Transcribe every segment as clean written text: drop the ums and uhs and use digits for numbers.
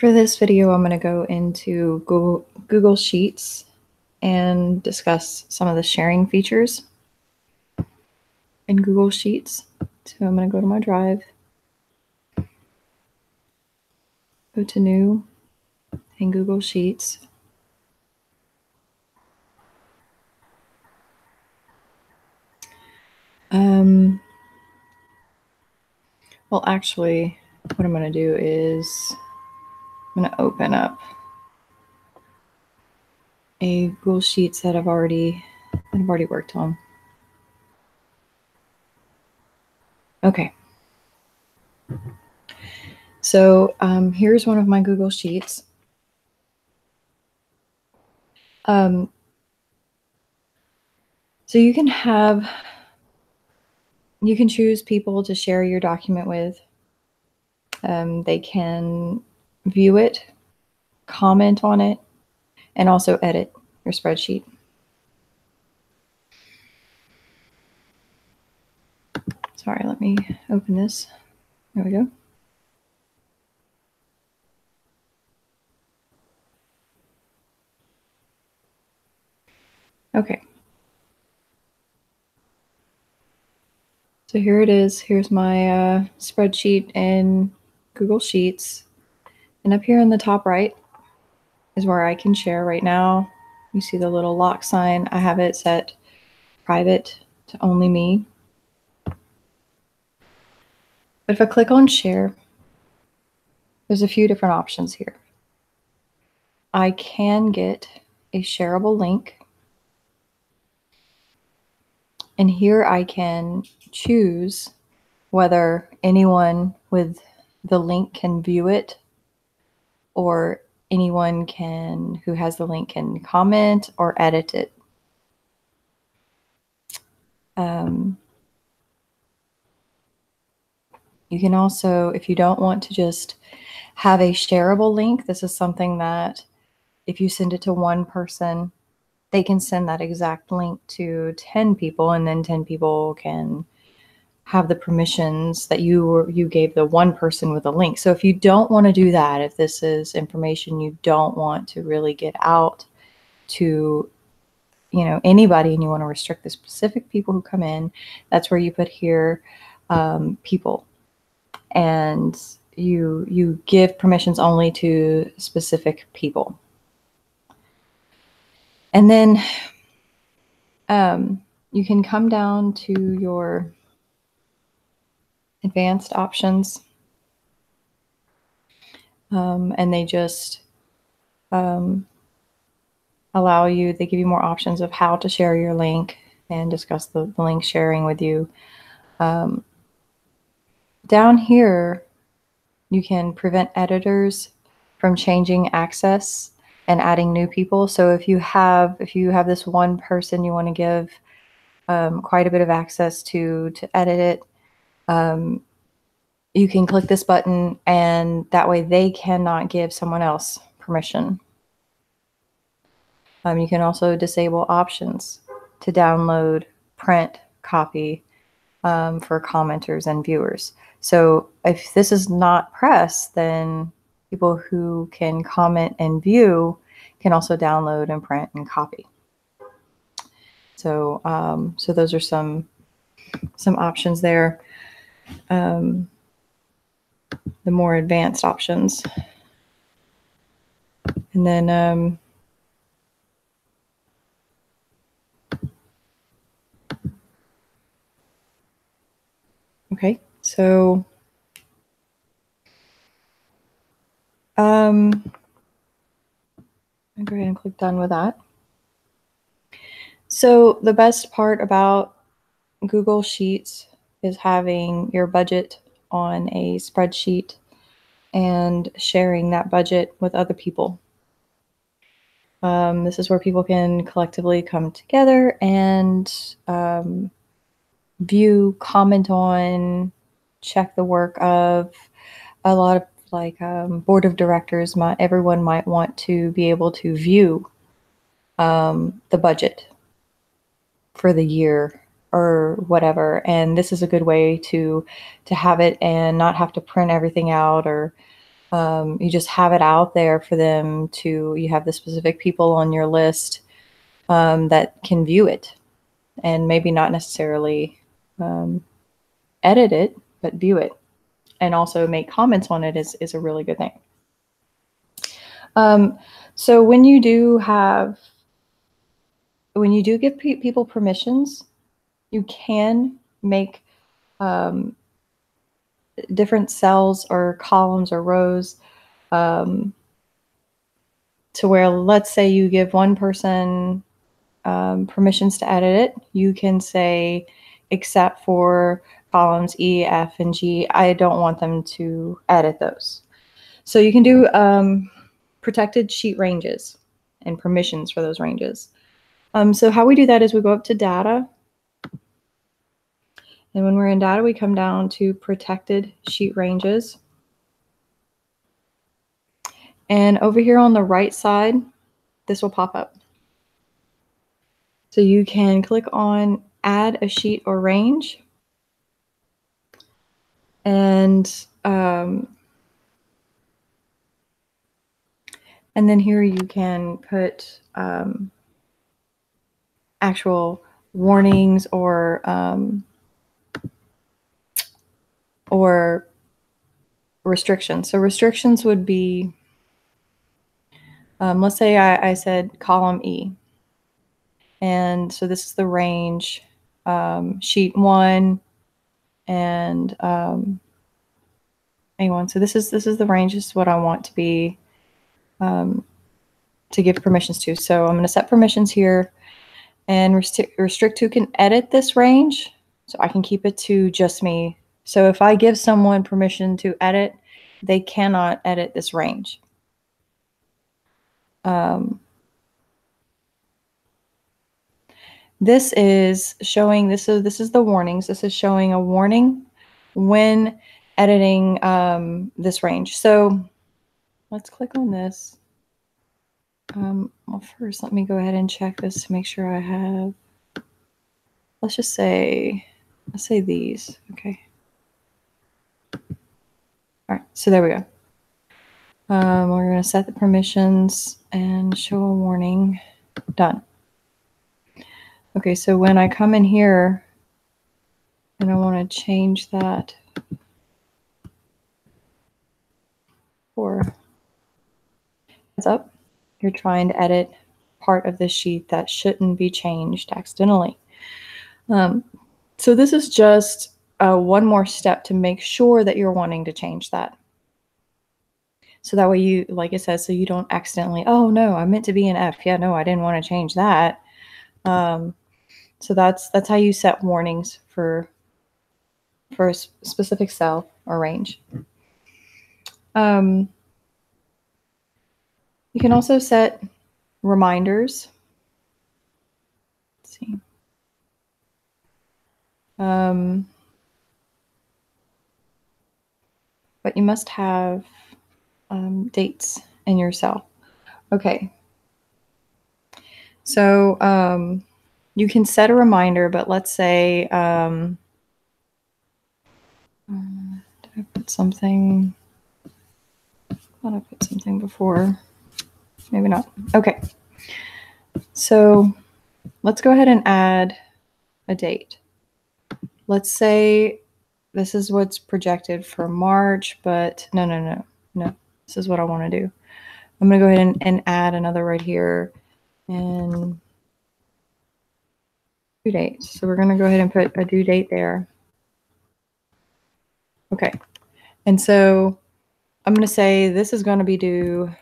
For this video, I'm going to go into Google Sheets and discuss some of the sharing features in Google Sheets. So I'm going to go to my drive, go to New and Google Sheets. Well, actually, what I'm going to do is I'm going to open up a Google Sheets that I've already worked on. Okay. So here's one of my Google Sheets. So you can choose people to share your document with. They can view it, comment on it, and also edit your spreadsheet. Sorry, let me open this. There we go. Okay. So here it is. Here's my spreadsheet in Google Sheets. And up here in the top right is where I can share right now. You see the little lock sign. I have it set private to only me. But if I click on share, there's a few different options here. I can get a shareable link. And here I can choose whether anyone with the link can view it or anyone who has the link can comment or edit it. You can also, if you don't want to just have a shareable link, this is something that if you send it to one person, they can send that exact link to 10 people, and then 10 people can have the permissions that you gave the one person with a link. So if you don't want to do that, if this is information you don't want to really get out to anybody, and you want to restrict the specific people who come in, that's where you put here people, and you give permissions only to specific people. And then you can come down to your advanced options, and they just allow you, they give you more options of how to share your link and discuss the link sharing with you. Down here, you can prevent editors from changing access and adding new people. So if you have this one person you want to give quite a bit of access to edit it, you can click this button, and that way they cannot give someone else permission. You can also disable options to download, print, copy for commenters and viewers. So if this is not pressed, then people who can comment and view can also download and print and copy. So so those are some options there. The more advanced options. And then okay, so I'll go ahead and click done with that. So the best part about Google Sheets is having your budget on a spreadsheet and sharing that budget with other people. This is where people can collectively come together and view, comment on, check the work of a lot of board of directors. Everyone might want to be able to view the budget for the year or whatever, and this is a good way to have it and not have to print everything out or You just have it out there for them to, you have the specific people on your list that can view it and maybe not necessarily edit it, but view it and also make comments on it is a really good thing. So when you do give people permissions, you can make different cells or columns or rows to where, let's say you give one person permissions to edit it, you can say, except for columns E, F, and G, I don't want them to edit those. So you can do protected sheet ranges and permissions for those ranges. So how we do that is we go up to data. And when we're in data, we come down to protected sheet ranges. And over here on the right side, this will pop up. So you can click on add a sheet or range. And then here you can put actual warnings or restrictions. So restrictions would be, let's say I said column E. And so this is the range, sheet 1 and A1. So this is the range. This is what I want to be to give permissions to. So I'm going to set permissions here and restrict who can edit this range. So I can keep it to just me. So if I give someone permission to edit, they cannot edit this range. This is showing, this is the warnings. This is showing a warning when editing this range. So let's click on this. Well, first, let me go ahead and check this to make sure I have, let's say these. Okay. All right, so there we go. We're going to set the permissions and show a warning. Done. Okay, so when I come in here and I want to change that for heads up, you're trying to edit part of the sheet that shouldn't be changed accidentally. So this is just one more step to make sure that you're wanting to change that. So that way you, like it says, so you don't accidentally, oh no, I meant to be an F. Yeah, no, I didn't want to change that. So that's how you set warnings for a specific cell or range. You can also set reminders. Let's see. But you must have dates in your cell. Okay. So you can set a reminder, but let's say, did I put something? I thought I put something before. Maybe not. Okay. So let's go ahead and add a date. Let's say this is what's projected for March, but no. This is what I want to do. I'm going to go ahead and add another right here and due date. So we're going to go ahead and put a due date there. Okay. And so I'm going to say this is going to be due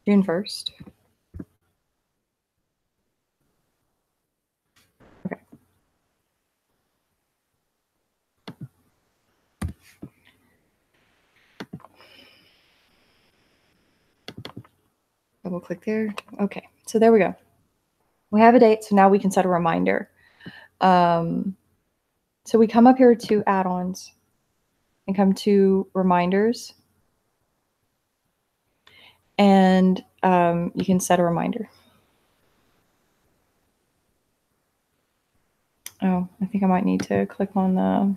June 1st. Okay. Double click there. Okay. So there we go. We have a date. So now we can set a reminder. So we come up here to add-ons and come to reminders. And you can set a reminder. Oh, I think I might need to click on the,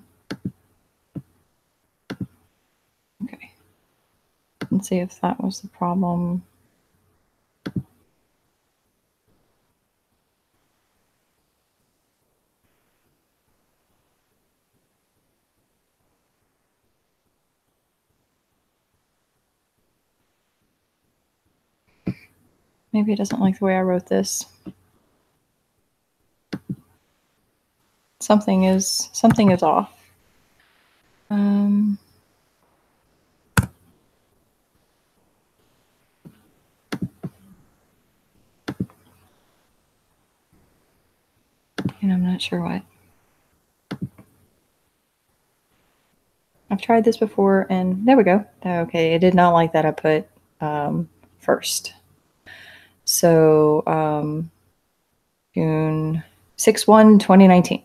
okay. Let's see if that was the problem. Maybe it doesn't like the way I wrote this. Something is off. And I'm not sure what. I've tried this before, and there we go. Okay, it did not like that I put first. So June 6/1/2019.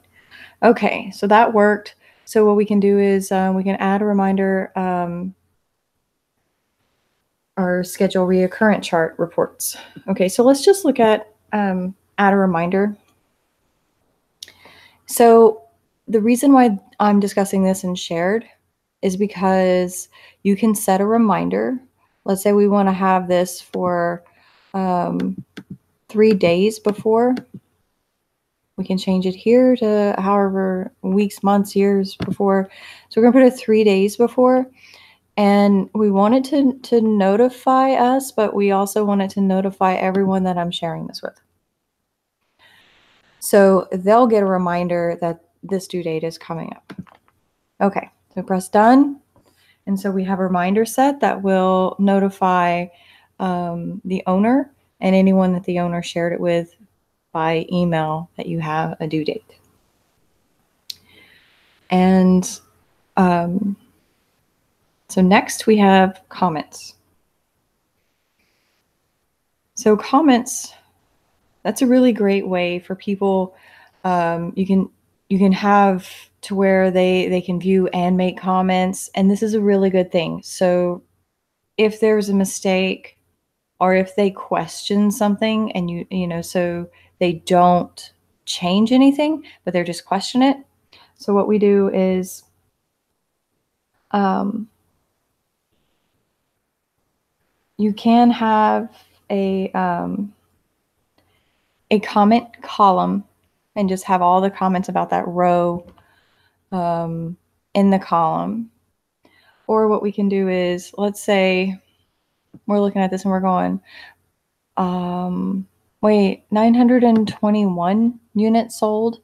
Okay, so that worked. So what we can do is we can add a reminder or schedule reoccurrent chart reports. Okay, so let's just look at add a reminder. So the reason why I'm discussing this in shared is because you can set a reminder. Let's say we want to have this for 3 days before. We can change it here to however weeks, months, years before. So we're going to put it 3 days before. And we want it to notify us, but we also want it to notify everyone that I'm sharing this with. So they'll get a reminder that this due date is coming up. Okay, so press done. And so we have a reminder set that will notify the owner and anyone that the owner shared it with by email that you have a due date. And so next we have comments. So comments, that's a really great way for people. You can have to where they can view and make comments, and this is a really good thing. So if there's a mistake or if they question something and you know, so they don't change anything, but they're just question it. So what we do is you can have a comment column and just have all the comments about that row in the column. Or what we can do is, let's say we're looking at this and we're going, wait, 921 units sold.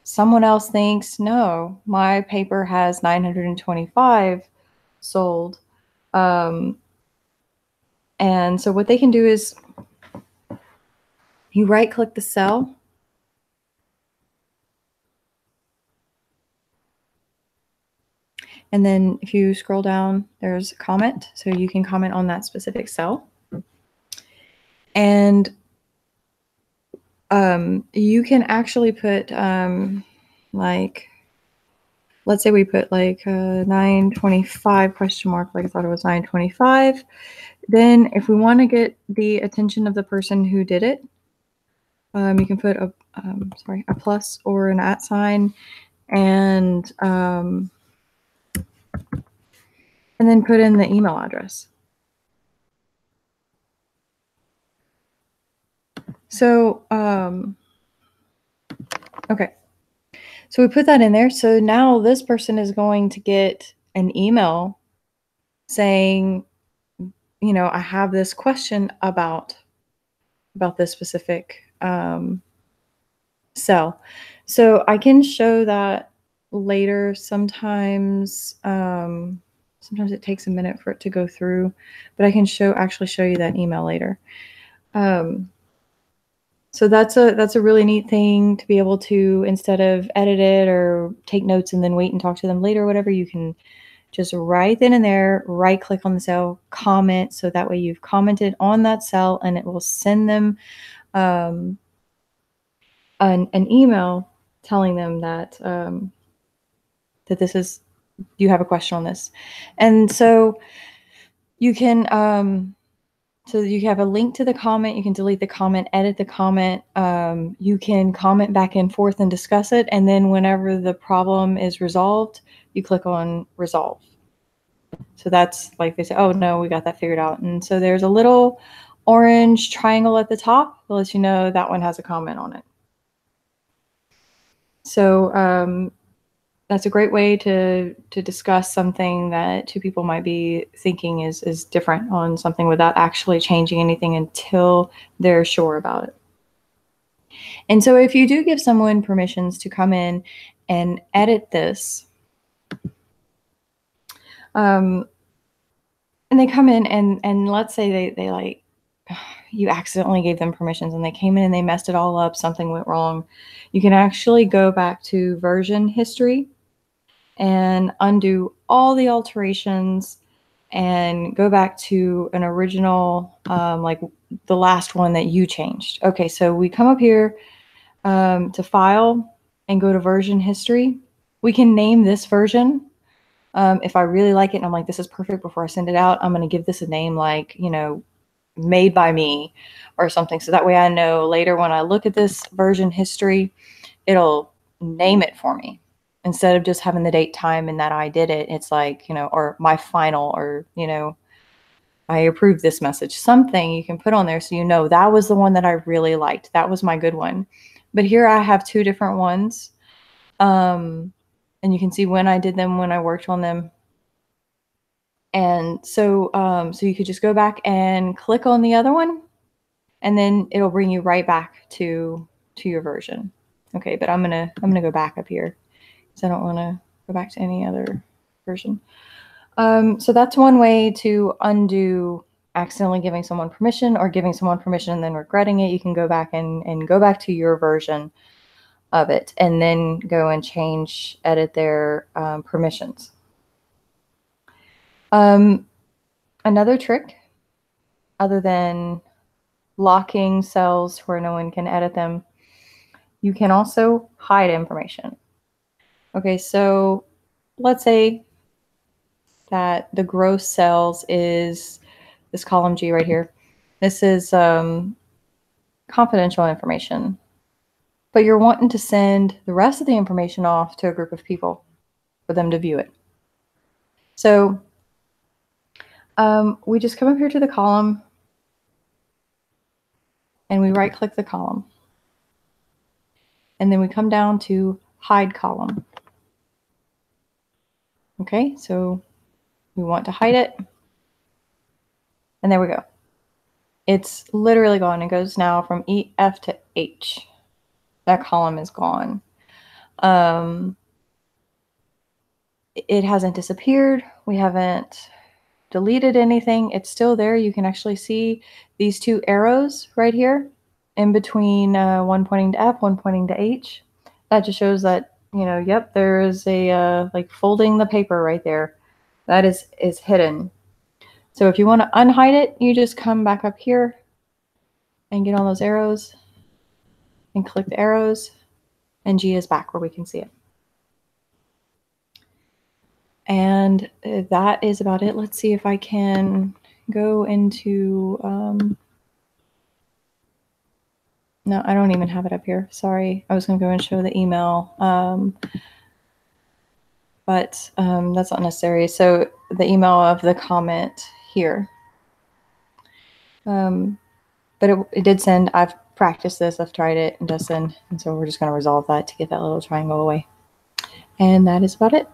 Someone else thinks, no, my paper has 925 sold. And so what they can do is you right click the cell. And then if you scroll down, there's a comment. So you can comment on that specific cell. And you can actually put like, let's say we put like 925 question mark, like I thought it was 925. Then if we want to get the attention of the person who did it, you can put a plus or an @ sign, and then put in the email address. So, okay. So we put that in there. So now this person is going to get an email saying, you know, I have this question about this specific cell. So I can show that later. Sometimes it takes a minute for it to go through, but I can actually show you that email later. So that's a really neat thing to be able to, instead of edit it or take notes and then wait and talk to them later or whatever, you can just right then and there, right click on the cell, comment. So that way you've commented on that cell and it will send them an email telling them that that this is, you have a question on this. And so you can so you have a link to the comment, you can delete the comment, edit the comment, you can comment back and forth and discuss it, and then whenever the problem is resolved, you click on resolve. So that's like they say, oh no, we got that figured out. And so there's a little orange triangle at the top that lets you know that one has a comment on it. So that's a great way to discuss something that two people might be thinking is different on something without actually changing anything until they're sure about it. And so if you do give someone permissions to come in and edit this, and they come in and let's say they like, you accidentally gave them permissions and they came in and they messed it all up, something went wrong, you can actually go back to version history and undo all the alterations and go back to an original, like the last one that you changed. Okay, so we come up here to file and go to version history. We can name this version. If I really like it and I'm like, this is perfect, before I send it out, I'm going to give this a name like, you know, made by me or something. So that way I know later when I look at this version history, it'll name it for me. Instead of just having the date, time, and that I did it, it's like, you know, or my final, or, you know, I approve this message, something you can put on there so you know that was the one that I really liked. That was my good one. But here I have two different ones. And you can see when I did them, when I worked on them. And so so you could just go back and click on the other one, and then it'll bring you right back to your version. Okay, but I'm gonna go back up here because I don't want to go back to any other version. So that's one way to undo accidentally giving someone permission, or giving someone permission and then regretting it. You can go back and go back to your version of it and then go and change, edit their permissions. Another trick, other than locking cells where no one can edit them, you can also hide information. Okay, so let's say that the gross cells is this column G right here. This is confidential information, but you're wanting to send the rest of the information off to a group of people for them to view it. So we just come up here to the column and we right click the column. And then we come down to hide column. Okay, so we want to hide it. And there we go. It's literally gone. It goes now from E, F to H. That column is gone. It hasn't disappeared. We haven't deleted anything. It's still there. You can actually see these two arrows right here in between, one pointing to F, one pointing to H. That just shows that, you know, yep, there is a like folding the paper right there. That is hidden. So if you want to unhide it, you just come back up here and get on those arrows and click the arrows, and G is back where we can see it. And that is about it. Let's see if I can go into, no, I don't even have it up here. Sorry. I was going to go and show the email, but that's not necessary. So the email of the comment here. But it did send. I've practiced this. I've tried it. It does send. And so we're just going to resolve that to get that little triangle away. And that is about it.